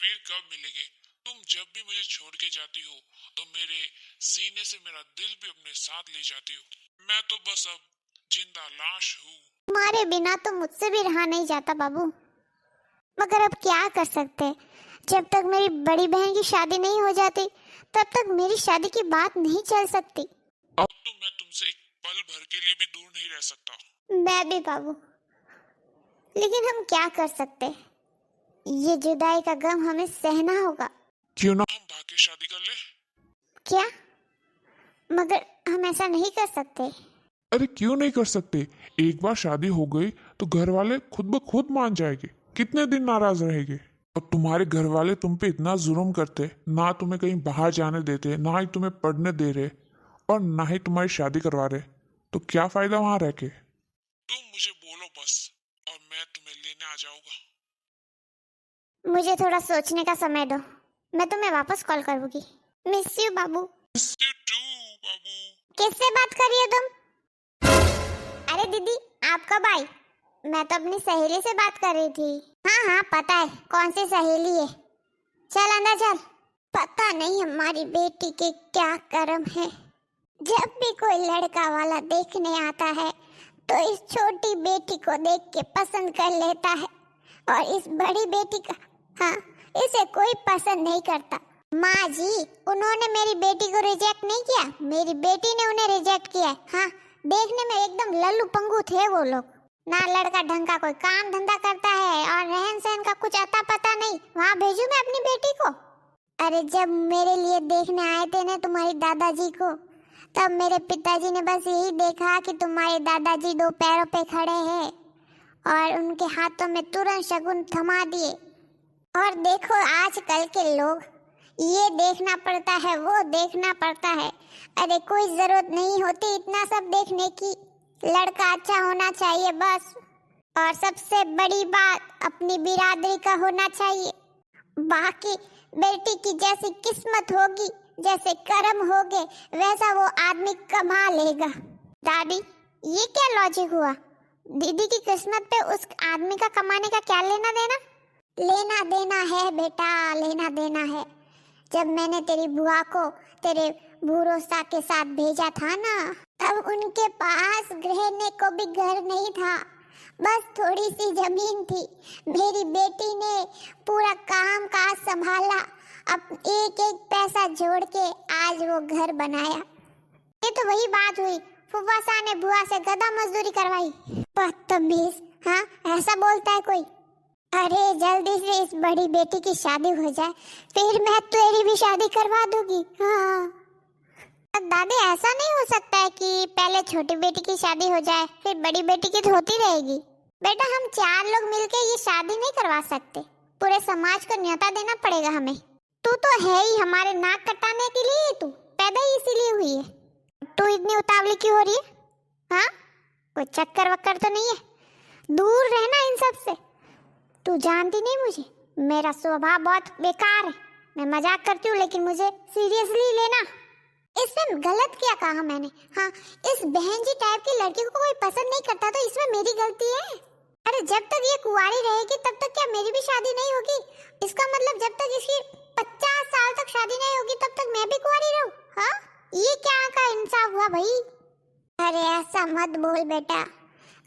फिर कब मिलेंगे? तुम जब भी मुझे छोड़ के जाती हो तो मेरे सीने से मेरा दिल भी अपने साथ ले जाती हो। मैं तो बस अब जिंदा लाश हूँ। तुम्हारे बिना तो मुझसे भी रहा नहीं जाता बाबू, मगर अब क्या कर सकते हैं। जब तक मेरी बड़ी बहन की शादी नहीं हो जाती तब तक मेरी शादी की बात नहीं चल सकती। अब तो मैं तुमसे एक पल भर के लिए भी दूर नहीं रह सकता। मैं भी बाबू, लेकिन हम क्या कर सकते हैं। ये जुदाई का गम हमें सहना होगा। क्यों ना हम भाग्य शादी कर ले? क्या? मगर हम ऐसा नहीं कर सकते। अरे क्यों नहीं कर सकते? एक बार शादी हो गई तो घर वाले खुद ब खुद मान जाएंगे। कितने दिन नाराज रहेंगे? और तुम्हारे घर वाले तुम पे इतना जुल्म करते, ना तुम्हें कहीं बाहर जाने देते, ना ही तुम्हें पढ़ने दे रहे और ना ही तुम्हारी शादी करवा रहे, तो क्या फायदा वहां रह के? तुम मुझे बोलो बस और मैं तुम्हें लेने आ जाऊंगा। मुझे थोड़ा सोचने का समय दो, मैं तुम्हें वापस कॉल करूंगी। Miss you Babu. Miss you too, बाबू। किससे बात कर रही हो तुम? अरे दीदी, आप कब आई? मैं तो अपनी सहेली से बात कर रही थी। हाँ हाँ पता है कौन सी सहेली है। चल अंदर चल। पता नहीं हमारी बेटी के क्या कर्म है, जब भी कोई लड़का वाला देखने आता है तो इस छोटी बेटी को देख के पसंद कर लेता है, और इस बड़ी बेटी का हाँ इसे कोई पसंद नहीं करता। माँ जी, उन्होंने मेरी बेटी को रिजेक्ट नहीं किया, मेरी बेटी ने उन्हें रिजेक्ट किया है। हाँ, देखने में एकदम लल्लू पंगू थे वो लोग। ना लड़का ढंग का कोई काम धंधा करता है और रहन सहन का कुछ अता पता नहीं। वहाँ भेजू मैं अपनी बेटी को? अरे जब मेरे लिए देखने आए थे ना तुम्हारी दादाजी को, तब मेरे पिताजी ने बस यही देखा कि तुम्हारे दादाजी दो पैरों पे खड़े हैं और उनके हाथों में तुरंत शगुन थमा दिए। और देखो आजकल के लोग, ये देखना पड़ता है वो देखना पड़ता है। अरे कोई जरूरत नहीं होती इतना सब देखने की, लड़का अच्छा होना चाहिए बस। और सबसे बड़ी बात अपनी बिरादरी का होना चाहिए। बाकी बेटी की जैसी किस्मत होगी, जैसे कर्म होगे, वैसा वो आदमी कमा लेगा। दादी, ये क्या लॉजिक हुआ? दीदी की किस्मत पे उस आदमी का कमाने का क्या लेना देना? लेना देना है बेटा, लेना देना है। जब मैंने तेरी बुआ को तेरे भूरोसा के साथ भेजा था ना, तब उनके पास रहने को भी घर नहीं था, बस थोड़ी सी जमीन थी। मेरी बेटी ने पूरा काम काज संभाला, अब एक एक पैसा जोड़ के आज वो घर बनाया। ये तो वही बात हुई, फुफासा ने बुआ से गधा मजदूरी करवाई। बदतमीज, हाँ ऐसा बोलता है कोई? अरे जल्दी से इस बड़ी बेटी की शादी हो जाए, फिर मैं तेरी भी शादी करवा दूंगी। हाँ दादी, ऐसा नहीं हो सकता है कि पहले छोटी बेटी की शादी हो जाए फिर बड़ी बेटी की तो होती रहेगी। बेटा हम 4 लोग मिलके ये शादी नहीं करवा सकते, पूरे समाज को न्योता देना पड़ेगा हमें। तू तो है ही हमारे नाक कटाने के लिए, तू पैदा ही इसीलिए हुई है। तू इतनी उतावली क्यों हो रही है? हाँ कोई चक्कर वक्कर तो नहीं है? दूर रहना इन सब से। तू जानती नहीं मुझे, मेरा स्वभाव बहुत बेकार है। मैं मजाक करती हूँ लेकिन मुझे सीरियसली लेना। इसमें गलत क्या कहा मैंने? हाँ, इस बहन जी टाइप की लड़की को कोई पसंद नहीं करता तो इसमें मेरी गलती है? अरे जब तक ये कुंवारी रहेगी तब तक क्या मेरी भी शादी नहीं होगी? इसका मतलब जब तक इसकी 50 साल तक शादी नहीं होगी तब तक मैं भी कुंवारी रहूं? हाँ, ये क्या का इंसाफ हुआ भाई? अरे ऐसा मत बोल बेटा,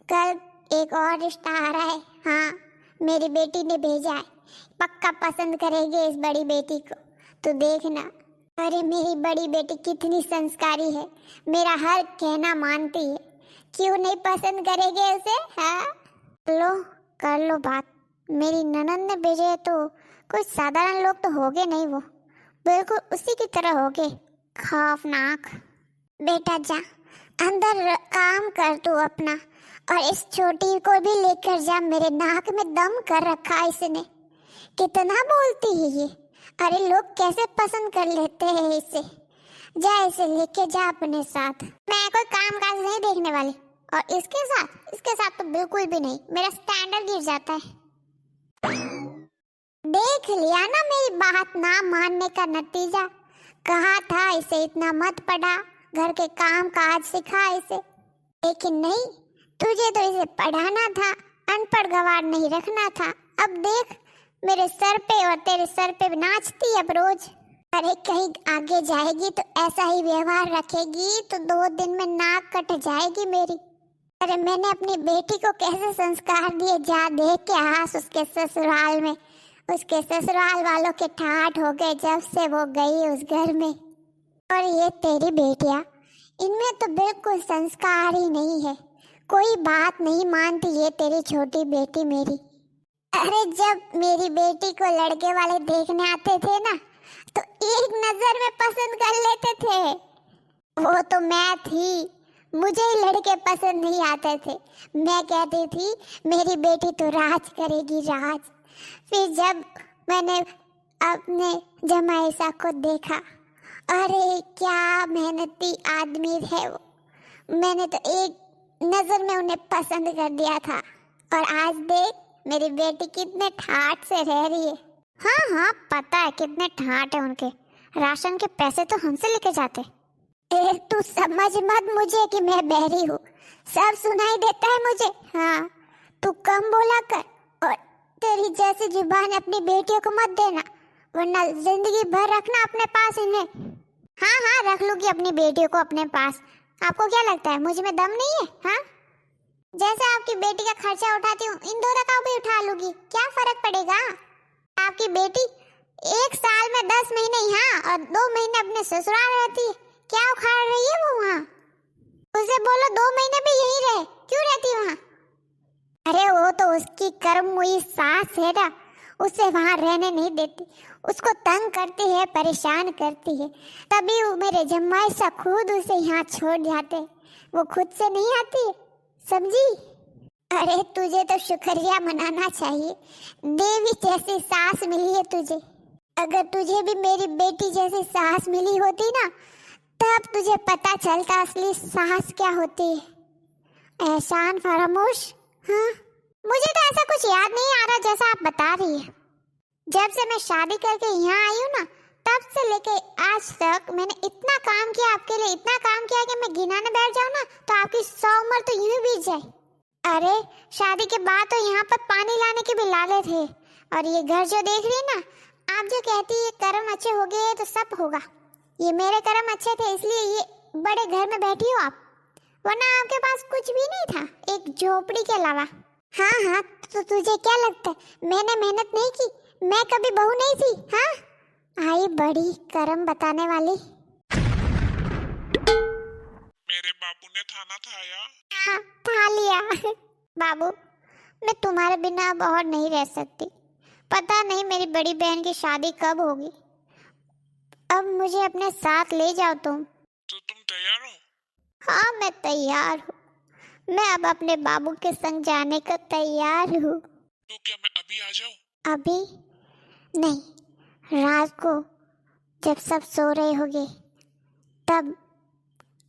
कल एक और रिश्ता आ रहा है। हाँ, मेरी बेटी ने भेजा है, पक्का पसंद करेगी इस बड़ी बेटी को, तो देखना। अरे मेरी बड़ी बेटी कितनी संस्कारी है, मेरा हर कहना मानती है, क्यों नहीं पसंद करेगी उसे? हाँ लो कर लो बात। मेरी ननद ने भेजे है तो कुछ साधारण लोग तो होगे नहीं, वो बिल्कुल उसी की तरह होगे, खौफनाक। बेटा जा अंदर काम कर तू अपना, और इस छोटी को भी लेकर जा। मेरे नाक में दम कर रखा इसने, कितना बोलती है ये। अरे लोग कैसे पसंद कर लेते हैं इसे। जा इसे लेके जा अपने साथ। मैं कोई काम काज नहीं देखने वाली, और इसके साथ तो बिल्कुल भी नहीं, मेरा स्टैंडर्ड गिर जाता है। देख लिया ना मेरी बात ना मानने का नतीजा। कहा था इसे इतना मत पढ़ा, घर के काम काज सिखा इसे, लेकिन नहीं, तुझे तो इसे पढ़ाना था, अनपढ़ गवार नहीं रखना था। अब देख मेरे सर पे और तेरे सर पे नाचती अब रोज। अरे कहीं आगे जाएगी तो ऐसा ही व्यवहार रखेगी तो 2 दिन में नाक कट जाएगी मेरी। अरे मैंने अपनी बेटी को कैसे संस्कार दिए, जा देख के आस उसके ससुराल में। उसके ससुराल वालों के ठाठ हो गए जब से वो गई उस घर में। और ये तेरी बेटियां, इनमें तो बिल्कुल संस्कार ही नहीं है, कोई बात नहीं मानती ये तेरी छोटी बेटी मेरी। अरे जब मेरी बेटी को लड़के वाले देखने आते थे ना तो एक नजर में पसंद कर लेते थे। वो तो मैं थी, मुझे ही लड़के पसंद नहीं आते थे। मैं कहती थी मेरी बेटी तो राज करेगी, राज। फिर जब मैंने अपने जमाईसा को देखा, अरे क्या मेहनती आदमी है वो, मैंने तो एक नजर में उन्हें पसंद कर दिया था। और आज देख मेरी बेटी कितने ठाठ से रह रही है। हाँ हाँ पता है कितने ठाठ है उनके, राशन के पैसे तो हमसे लेके जाते। तू समझ मत मुझे कि मैं बहरी हूँ, सब सुनाई देता है मुझे। हाँ तू कम बोला कर और तेरी जैसी जुबान अपनी बेटियों को मत देना, वरना जिंदगी भर रखना अपने पास इन्हें। हाँ हाँ रख लूंगी अपनी बेटियों को अपने पास। आपको क्या लगता है मुझ में दम नहीं है? हाँ जैसे आपकी बेटी का खर्चा उठाती हूँ इन दोनों का भी उठा लूंगी, क्या फर्क पड़ेगा? आपकी बेटी 1 साल में 10 महीने यहाँ और 2 महीने अपने ससुराल रहती है, क्या उखाड़ रही है वो वहाँ? उसे बोलो 2 महीने भी यहीं रहे, क्यों रहती है वहाँ? अरे वो तो उसकी कर्म हुई सास है ना, उसे वहाँ रहने नहीं देती, उसको तंग करती है, परेशान करती है, तभी वो मेरे जमाई सा खुद उसे यहाँ छोड़ जाते, वो खुद से नहीं आती, समझी? अरे तुझे तो शुक्रिया मनाना चाहिए, देवी जैसी सास मिली है तुझे। अगर तुझे भी मेरी बेटी जैसी सास मिली होती ना तब तुझे पता चलता असली सास क्या होती है। एहसान फरामोश। हाँ मुझे तो ऐसा कुछ याद नहीं आ रहा जैसा आप बता रही है। जब से मैं शादी करके यहाँ आई हूँ ना तब से लेके आज तक मैंने इतना काम किया आपके लिए, इतना काम किया कि मैं गिनाने बैठ जाऊँ ना तो आपकी 100 उम्र तो यूं ही बीत जाए। अरे शादी के बाद तो यहाँ पर पानी लाने के भी लाले थे, और ये घर जो देख रही है ना, आप जो कहती है कर्म अच्छे हो गए तो सब होगा, ये मेरे कर्म अच्छे थे इसलिए ये बड़े घर में बैठी हो आप, वरना आपके पास कुछ भी नहीं था, एक झोपड़ी के अलावा। हाँ हाँ तो तुझे क्या लगता है मैंने मेहनत नहीं की, मैं कभी बहू नहीं थी? हाँ आई बड़ी कर्म बताने वाली। मेरे बाबू ने थाना थाया। हाँ था लिया। बाबू मैं तुम्हारे बिना अब और नहीं रह सकती, पता नहीं मेरी बड़ी बहन की शादी कब होगी, अब मुझे अपने साथ ले जाओ तुम। तो तुम तैयार हो? हाँ मैं तैयार हूँ, मैं अब अपने बाबू के संग जाने को तैयार हूँ। तो क्या मैं अभी आ जाऊँ? अभी नहीं, रात को जब सब सो रहे होगे तब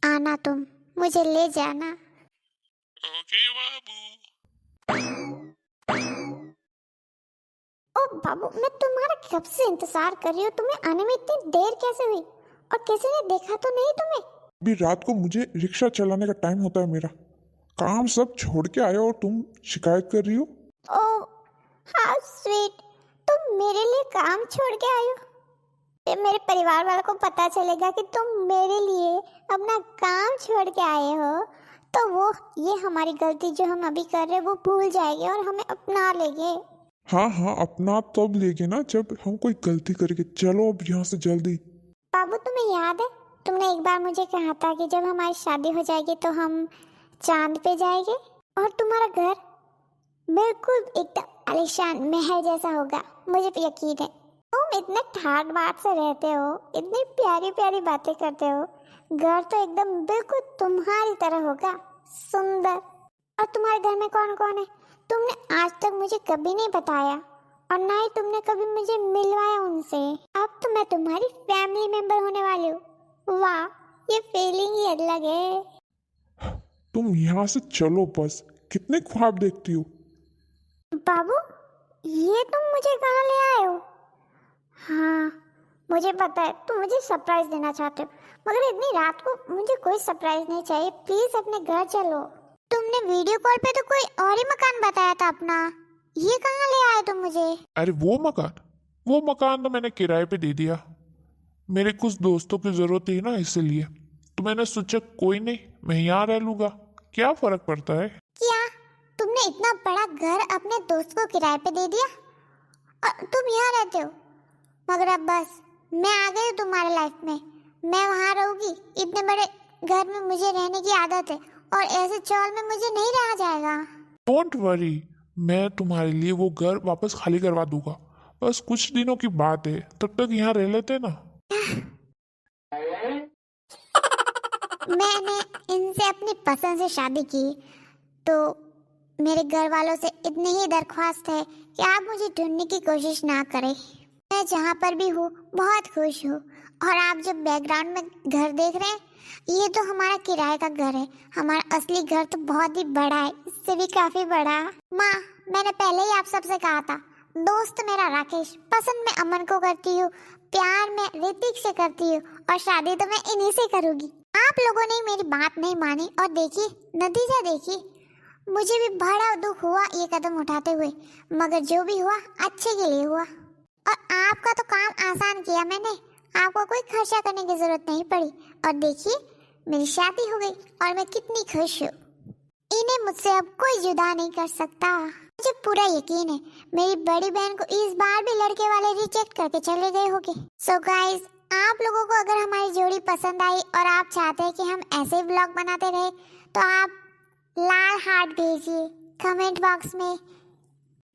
आना, तुम मुझे ले जाना। ओके बाबू। ओ बाबू मैं तुम्हारा कब से इंतजार कर रही हूँ, तुम्हें आने में इतनी देर कैसे हुई और किसी ने देखा तो नहीं तुम्हें? अभी रात को मुझे रिक्शा चलाने का टाइम होता है, मेरा काम सब छोड़ के आया और तुम शिकायत कर रही हो? ओ हाउ स्वीट, तुम मेरे लिए काम छोड़ के आई हो? फिर मेरे परिवार वालों को पता चलेगा कि तुम मेरे लिए अपना काम छोड़ के आए हो तो वो ये हमारी गलती जो हम अभी कर रहे हैं वो भूल जाएंगे और हमें अपना लेंगे। हाँ हाँ अपना तब लेंगे ना जब हम कोई गलती करेंगे। चलो अब यहाँ से जल्दी। बाबू तुम्हें याद है तुमने एक बार मुझे कहा था कि जब हमारी शादी हो जाएगी तो हम चांद पे जाएंगे और तुम्हारा घर बिल्कुल एकदम आलीशान महल जैसा होगा, मुझे यकीन है। तुम इतने ठाट बाट से रहते हो, इतनी प्यारी प्यारी बातें करते हो, घर तो एकदम बिल्कुल तुम्हारी तरह होगा, सुंदर। और तुम्हारे घर में कौन कौन है तुमने आज तक मुझे कभी नहीं बताया और ना ही तुमने कभी मुझे मिलवाया उनसे। अब तो मैं तुम्हारी फैमिली मेंबर होने वाली हूँ। वाह ये फीलिंग ही अलग है। तुम यहाँ से चलो बस, कितने ख्वाब देखती हो। बाबू ये तुम मुझे कहाँ ले आए हो? हाँ मुझे पता है तुम मुझे सरप्राइज देना चाहते हो, मगर इतनी रात को मुझे कोई सरप्राइज नहीं चाहिए, प्लीज अपने घर चलो। तुमने वीडियो कॉल पे तो कोई और ही मकान बताया था अपना, ये कहाँ ले आए तुम मुझे? अरे वो मकान तो मैंने किराए पे दे दिया। मेरे कुछ दोस्तों की जरूरत थी ना, इसीलिए तो मैंने सोचा कोई नहीं, मैं यहाँ रह लूंगा, क्या फर्क पड़ता है। क्या तुमने इतना बड़ा घर अपने दोस्त को किराए पे दे दिया और तुम यहाँ रहते हो? मगर अब बस मैं आ गई हूँ तुम्हारे लाइफ में, मैं वहाँ रहूंगी। इतने बड़े घर में मुझे रहने की आदत है और ऐसे चौल में मुझे नहीं रहा जाएगा। डोंट वरी, मैं तुम्हारे लिए वो घर वापस खाली करवा दूंगा। बस कुछ दिनों की बात है, तब तक यहाँ रह लेते ना। मैंने इनसे अपनी पसंद से शादी की तो मेरे घर वालों से इतनी ही दरख्वास्त है कि आप मुझे ढूंढने की कोशिश ना करें। मैं जहाँ पर भी हूँ बहुत खुश हूँ। और आप जो बैकग्राउंड में घर देख रहे हैं, ये तो हमारा किराए का घर है। हमारा असली घर तो बहुत ही बड़ा है, इससे भी काफी बड़ा। माँ, मैंने पहले ही आप सबसे कहा था, दोस्त मेरा राकेश, पसंद मैं अमन को करती हूँ, प्यार मैं ऋतिक से करती हूँ और शादी तो मैं इन्हीं से करूँगी। आप लोगों ने मेरी बात नहीं मानी और देखिए नतीजा देखिए। मुझे भी बड़ा दुख हुआ ये कदम उठाते हुए, मगर जो भी हुआ अच्छे के लिए हुआ। और आपका तो काम आसान किया मैंने, आपको कोई खर्चा करने की जरूरत नहीं पड़ी। और देखिए मेरी शादी हो गई और मैं कितनी खुश हूँ। इन्हें मुझसे अब कोई जुदा नहीं कर सकता। मुझे पूरा यकीन है मेरी बड़ी बहन को इस बार भी लड़के वाले रिजेक्ट करके चले गए होंगे। सो गाइस, आप लोगों को अगर हमारी जोड़ी पसंद आई और आप चाहते हैं कि हम ऐसे ब्लॉग बनाते रहे तो आप लाल हार्ट भेजिए कमेंट बॉक्स में।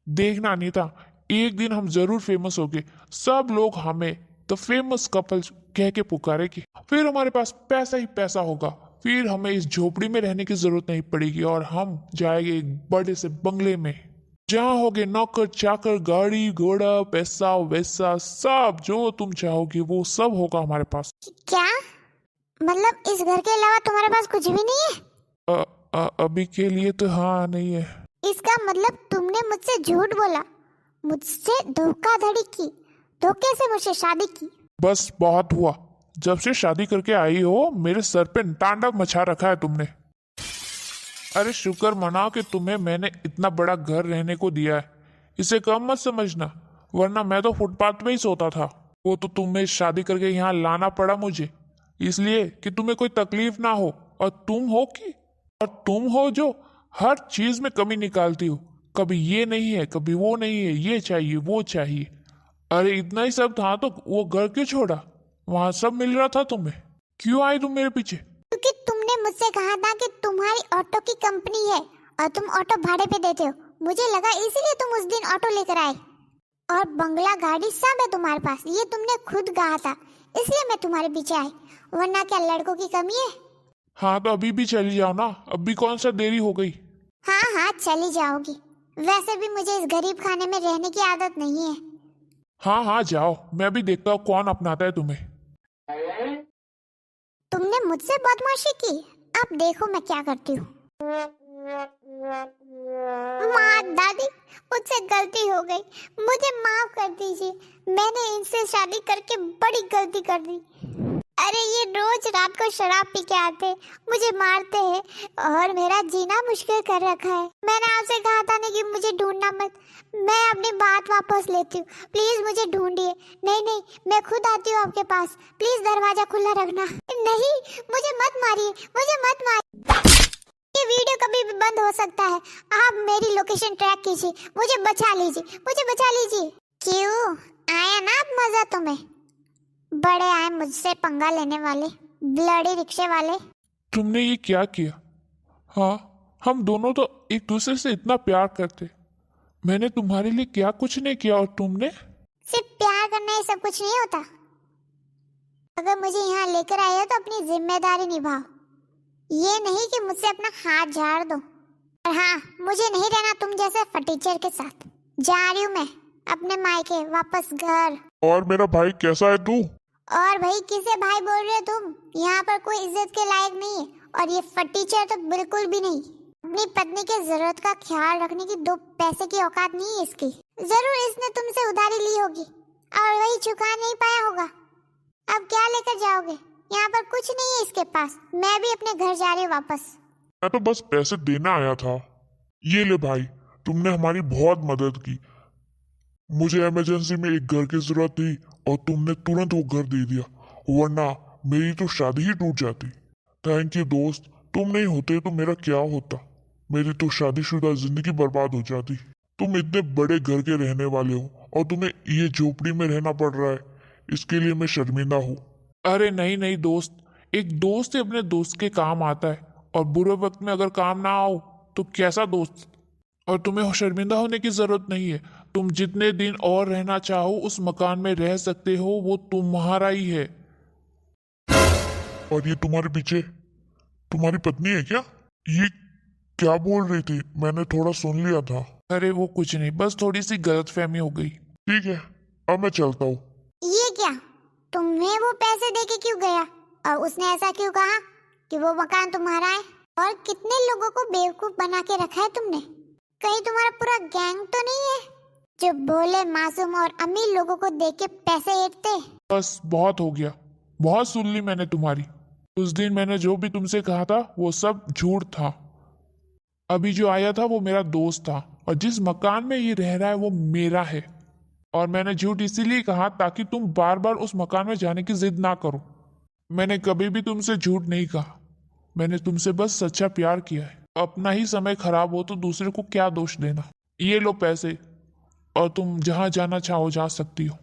देखना अनीता, एक दिन हम जरूर फेमस होंगे। सब लोग हमें द फेमस कपल कह के पुकारेंगे। फिर हमारे पास पैसा ही पैसा होगा। फिर हमें इस झोपड़ी में रहने की जरूरत नहीं पड़ेगी और हम जाएंगे एक बड़े से बंगले में, जहाँ होगे नौकर चाकर, गाड़ी घोड़ा, पैसा वैसा, सब जो तुम चाहोगे वो सब होगा हमारे पास। क्या मतलब इस घर के अलावा तुम्हारे पास कुछ भी नहीं है? अभी के लिए तो हाँ नहीं है। इसका मतलब तुमने मुझसे झूठ बोला, मुझसे धोखाधड़ी की, धोखे से मुझसे शादी की। बस बहुत हुआ, जब से शादी करके आई हो मेरे सर पे तांडव मचा रखा है तुमने। अरे शुक्र मना कि तुम्हें मैंने इतना बड़ा घर रहने को दिया है, इसे कम मत समझना, वरना मैं तो फुटपाथ में ही सोता था। वो तो तुम्हें शादी करके यहाँ लाना पड़ा मुझे, इसलिए कि तुम्हें कोई तकलीफ ना हो। और तुम हो जो हर चीज में कमी निकालती हो, कभी ये नहीं है, कभी वो नहीं है, ये चाहिए वो चाहिए। अरे इतना ही सब था तो वो घर क्यों छोड़ा? वहां सब मिल रहा था तुम्हें, क्यों आई तुम मेरे पीछे? क्योंकि तुमने मुझसे कहा था कि तुम्हारी ऑटो की कंपनी है और तुम ऑटो भाड़े पे देते हो। मुझे लगा इसीलिए तुम उस दिन ऑटो लेकर आए। और बंगला गाड़ी सब है तुम्हारे पास, ये तुमने खुद कहा था, इसलिए मैं तुम्हारे पीछे आई, वरना क्या लड़कों की कमी है? हाँ तो अभी भी चली जाओ ना, अभी कौन सा देरी हो गई। हाँ हाँ चली जाओगी, वैसे भी मुझे इस गरीब खाने में रहने की आदत नहीं है। हाँ हाँ जाओ, मैं भी देखता हूँ कौन अपनाता है तुम्हें। तुमने मुझसे बदमाशी की, अब देखो मैं क्या करती हूँ। माँ, दादी, मुझसे गलती हो गई, मुझे माफ कर दीजिए। मैंने इनसे शादी करके बड़ी गलती कर दी। अरे ये रोज रात को शराब पी के आते, मुझे मारते हैं और मेरा जीना मुश्किल कर रखा है। मैंने आपसे कहा था ना कि मुझे ढूंढना मत, मैं अपनी बात वापस लेती हूँ, प्लीज मुझे ढूंढिए। नहीं नहीं, मैं खुद आती हूँ आपके पास, प्लीज दरवाजा खुला रखना। नहीं, मुझे मत मारिए, मुझे मत मारिए। ये वीडियो कभी भी बंद हो सकता है, आप मेरी लोकेशन ट्रैक कीजिए, मुझे बचा लीजिए, मुझे बचा लीजिए। क्यों आया ना अब मजा तुम्हें? बड़े आए मुझसे पंगा लेने वाले, ब्लडी रिक्शे वाले। तुमने ये क्या किया? हाँ, हम दोनों तो एक दूसरे से इतना प्यार करते, मैंने तुम्हारे लिए क्या कुछ नहीं किया और तुमने? सिर्फ प्यार करना ही सब कुछ नहीं होता। अगर मुझे यहाँ लेकर आए हो तो अपनी जिम्मेदारी निभाओ, ये नहीं कि मुझसे अपना हाथ झाड़ दो। और हाँ, मुझे नहीं रहना तुम जैसे फटीचर के साथ। जा रही हूँ मैं अपने मायके वापस घर। और मेरा भाई कैसा है तू? और भाई किसे भाई बोल रहे हो तुम? यहाँ पर कोई इज्जत के लायक नहीं है और ये फटीचर तो बिल्कुल भी नहीं। अपनी पत्नी के जरूरत का ख्याल रखने की दो पैसे की औकात नहीं है इसकी। जरूर इसने तुमसे उधारी ली होगी और वही चुका नहीं पाया होगा। अब क्या लेकर जाओगे? यहाँ पर कुछ नहीं है इसके पास। मैं भी अपने घर जा रही हूँ वापस। मैं तो बस पैसे देना आया था। ये ले भाई, तुमने हमारी बहुत मदद की। मुझे इमरजेंसी में एक घर की जरूरत थी और तुमने तुरंत वो घर दे दिया, वरना मेरी तो शादी ही टूट जाती। थैंक यू दोस्त, तुम नहीं होते तो मेरा क्या होता। मेरी तो शादीशुदा जिंदगी बर्बाद हो जाती। तुम इतने बड़े घर के रहने वाले हो और तुम्हें ये झोपड़ी में रहना पड़ रहा है, इसके लिए मैं शर्मिंदा हूँ। अरे नहीं नहीं दोस्त, एक दोस्त ही अपने दोस्त के काम आता है, और बुरे वक्त में अगर काम ना आओ तो कैसा दोस्त। और तुम्हें शर्मिंदा होने की जरूरत नहीं है। तुम जितने दिन और रहना चाहो उस मकान में रह सकते हो, वो तुम्हारा ही है। और ये तुम्हारे पीछे तुम्हारी पत्नी है क्या? ये क्या बोल रही थी? मैंने थोड़ा सुन लिया था। अरे वो कुछ नहीं, बस थोड़ी सी गलतफहमी हो गई। ठीक है, अब मैं चलता हूँ। ये क्या, तुम्हें वो पैसे देके क्यों गया? और उसने ऐसा क्यों कहा कि वो मकान तुम्हारा है? और कितने लोगों को बेवकूफ बना के रखा है तुमने? कहीं तुम्हारा पूरा गैंग तो नहीं है जो भोले मासूम और अमीर लोगों को देख के पैसे ऐंठते? बस बहुत हो गया, बहुत सुन ली मैंने तुम्हारी। उस दिन मैंने जो भी तुमसे कहा था वो सब झूठ था। अभी जो आया था वो मेरा दोस्त था, और जिस मकान में ये रह रहा है वो मेरा है। और मैंने झूठ इसीलिए कहा ताकि तुम बार बार उस मकान में जाने की जिद ना करो। मैंने कभी भी तुमसे झूठ नहीं कहा, मैंने तुमसे बस सच्चा प्यार किया है। अपना ही समय खराब हो तो दूसरे को क्या दोष देना। ये लो पैसे, और तुम जहाँ जाना चाहो जा सकती हो।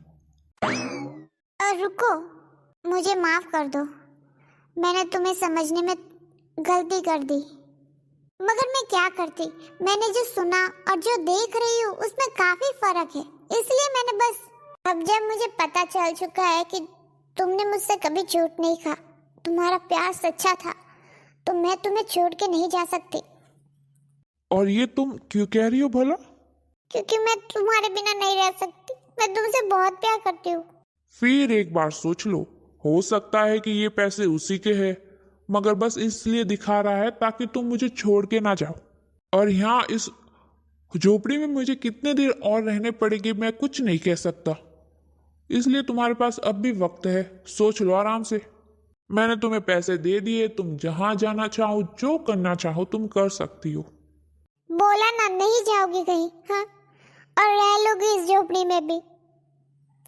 और रुको, मुझे माफ कर दो, मैंने तुम्हें समझने में गलती कर दी। मगर मैं क्या करती, मैंने जो सुना और जो देख रही हूँ उसमें काफी फर्क है। इसलिए मैंने बस, अब जब मुझे पता चल चुका है कि तुमने मुझसे कभी झूठ नहीं कहा, तुम्हारा प्यार सच्चा था, तो मैं तुम्हें छोड़ के नहीं जा सकती। और ये तुम क्यों कह रही हो भला? क्योंकि मैं तुम्हारे बिना नहीं रह सकती, मैं तुमसे बहुत प्यार करती हूँ। फिर एक बार सोच लो, हो सकता है कि ये पैसे उसी के हैं, मगर बस इसलिए दिखा रहा है ताकि तुम मुझे छोड़ के ना जाओ। और यहाँ इस झोपड़ी में मुझे कितने देर और रहने पड़ेंगे मैं कुछ नहीं कह सकता। इसलिए तुम्हारे पास अब भी वक्त है, सोच लो आराम से। मैंने तुम्हें पैसे दे दिए, तुम जहाँ जाना चाहो जो करना चाहो तुम कर सकती हो। बोला ना, नहीं जाओगी कहीं? हाँ, और रह लोगी इस झोपड़ी में भी।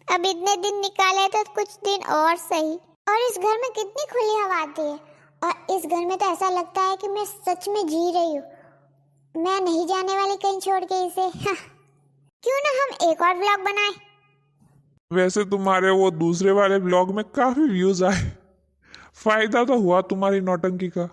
अब इतने दिन निकाले तो कुछ दिन और सही। और इस घर में कितनी खुली हवा आती है, और इस घर में तो ऐसा लगता है कि मैं सच में जी रही हूँ। मैं नहीं जाने वाली कहीं छोड़ के इसे। हाँ। क्यों ना हम एक और व्लॉग बनाएं? वैसे तुम्हारे वो दूसरे वाले ब्लॉग में काफी व्यूज आए, फायदा तो हुआ तुम्हारी नौटंकी का।